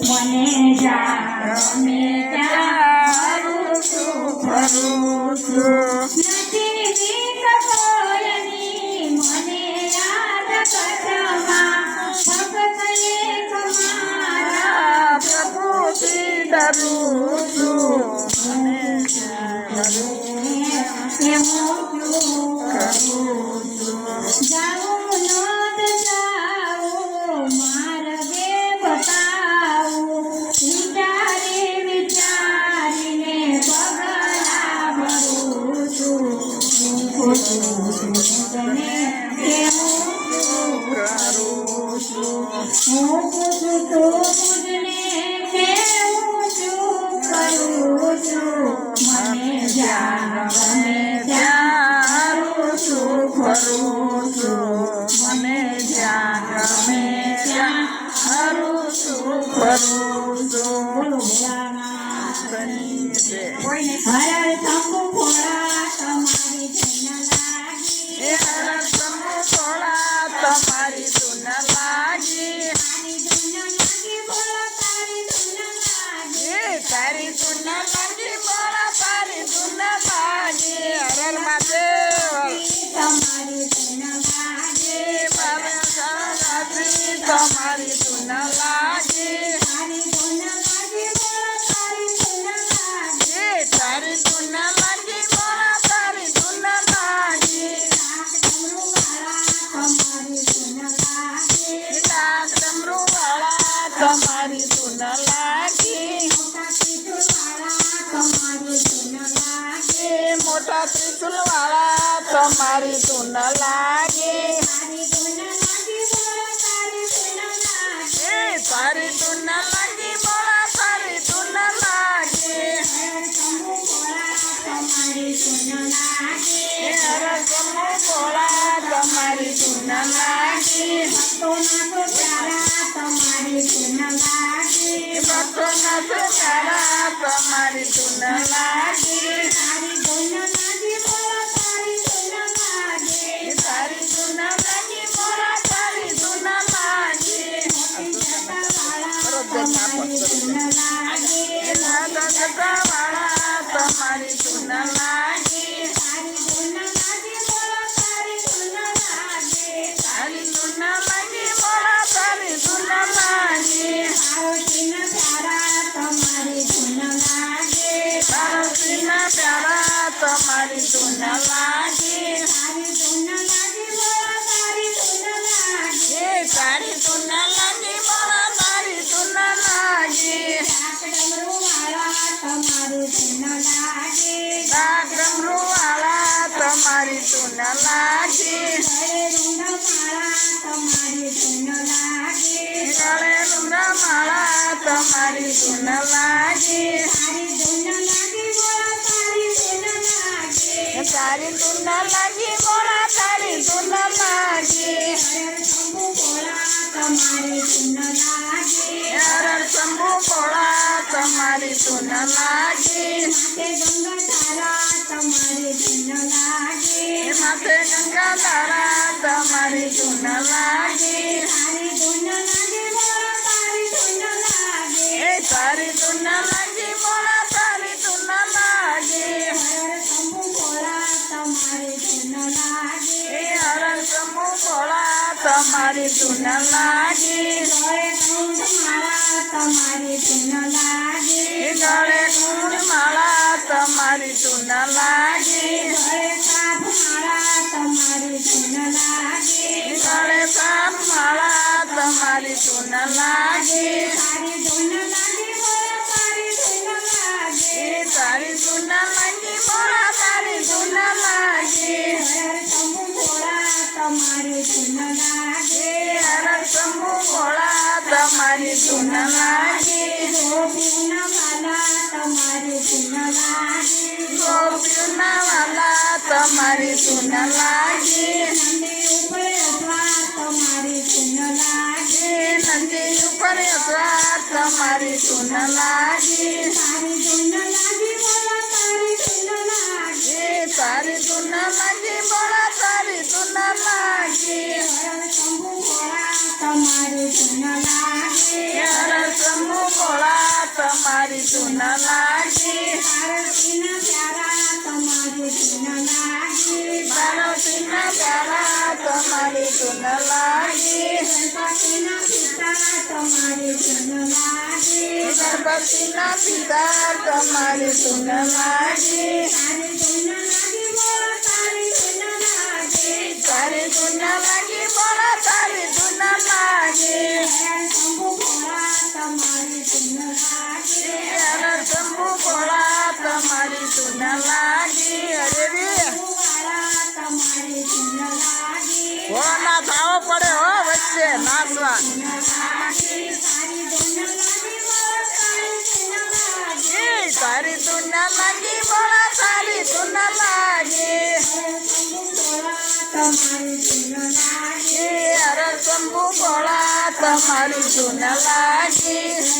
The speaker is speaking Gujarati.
મને જામે ત્યાં ફરું છું નથી રીત કોઈની મને યાદ કથમાં ભગત એક મારા પ્રભુથી ડરું છું મને જાઉં નોંધ જાઉં માર્ગે બતાવું વિચારે વિચારીને પગલા ભરું છું તને કેવું કરું છું હું પૂછું તો મુજને કેવું છું કરું છું મને જાણે ત્યાં ફરું છું મને જ્યાં ગમે ત્યાં હરું છું ફરું છું હર શંભુ ભોળા તમારી ધૂન લાગી હર શંભુ ભોળા તમારી ધૂન લાગી તારી ધૂન લાગી ભોળા તારી ધૂન લાગી તારી ધૂન લાગી ભોળા તારી ધૂન લાગી હર મહાદેવ તમારી ધૂન લાગી તમારી ધૂન લાગી તારી ધૂન લાગી ભોળા તારી ધૂન લાગી તારી ધૂન લાગી ભોળા તારી ધૂન લાગી ડાક ડમરૂ વાળા તમારી ધૂન લાગી મોટા ત્રિશુલ વાળા તમારી ધૂન લાગી તારી ધૂન લાગી ભોળા તારી ધૂન લાગી હર શંભુ ભોળા તમારી ધૂન લાગી તમારી ધૂન લાગી ભક્તોના પ્યારા તમારી ધૂન લાગી તારી ધૂન લાગી ભોળા તારી ધૂન લાગી તારી ધૂન લાગી ભોળા તારી ધૂન લાગી તમારી ધૂન લાગી તમારી ધૂન લાગી તારી ધૂન લાગી ભોળા તારી ધૂન લાગી તારી ધૂન લાગી ભોળા તારી ધૂન લાગી પાર્વતીના પ્યારા તમારી ધૂન લાગી પાર્વતીના પ્યારા તમારી ધૂન લાગી તારી ધૂન લાગી ભોળા તારી ધૂન લાગી તારી ધૂન લાગી ભોળા તારી ધૂન લાગી ડાક ડમરૂ વાળા તમારી ધૂન લાગી ગળે રૂંડા માળા તમારી ધૂન લાગી તારી ધૂન લાગી ભોળા તારી ધૂન લાગી હર શંભુ ભોળા તમારી ધૂન લાગી માથે ગંગા તારા તમારી ધૂન લાગી તારી ધૂન લાગી ભોળા તારી ધૂન લાગી તારી ધૂન લાગી ભોળા તારી ધૂન લાગી હર શંભુ ભોળા તમારી ધૂન લાગી હર શંભુ ભોળા તમારી ધૂન લાગી તમારી ધૂન લાગી ગળે ગુણ માળા તમારી ધૂન લાગી ગળે સાપ માળા તમારી ધૂન લાગી ગળે સાપ માળા તમારી ધૂન લાગી તારી ધૂન લાગી ભોળા તારી ધૂન લાગી તારી ધૂન લાગી ભોળા તારી ધૂન લાગી હર શંભુ ભોળા તમારી ધૂન લાગી હર શંભુ ભોળા તમારી ધૂન લાગી ગોપીના વાલા તમારી ધૂન લાગી ગોપીના વાલા તમારી ધૂન લાગી નંદી ઉપર અથવા તમારી ધૂન લાગી નંદી ઉપર અથવા તમારી ધૂન લાગી તારી ધૂન લાગી ભોળા તારી ધૂન લાગી તારી ધૂન લાગી ભોળા તારી ધૂન લાગી હર શંભુ ભોળા તમારી ધૂન લાગી હર શંભુ ના પ્યારા તમારી ધૂન લાગી ગણપતિના પિતા તમારી ધૂન લાગી ગણપતિના પિતા તમારી ધૂન લાગી તારી ધૂન લાગી બોલ તારી ધૂન લાગી તારી ધૂન લાગી બોલા તારી ધૂન લાગી શંભુ ભોળા તમારી ધૂન લાગી અરે રે તમારી ધૂન લાગી ભોળાના થાવો પડે હો વચ્ચે નાચવા તારી ધૂન લાગી બોલા તારી ધૂન લાગી અરે શંભુ ભોળા તમારી ધૂન લાગી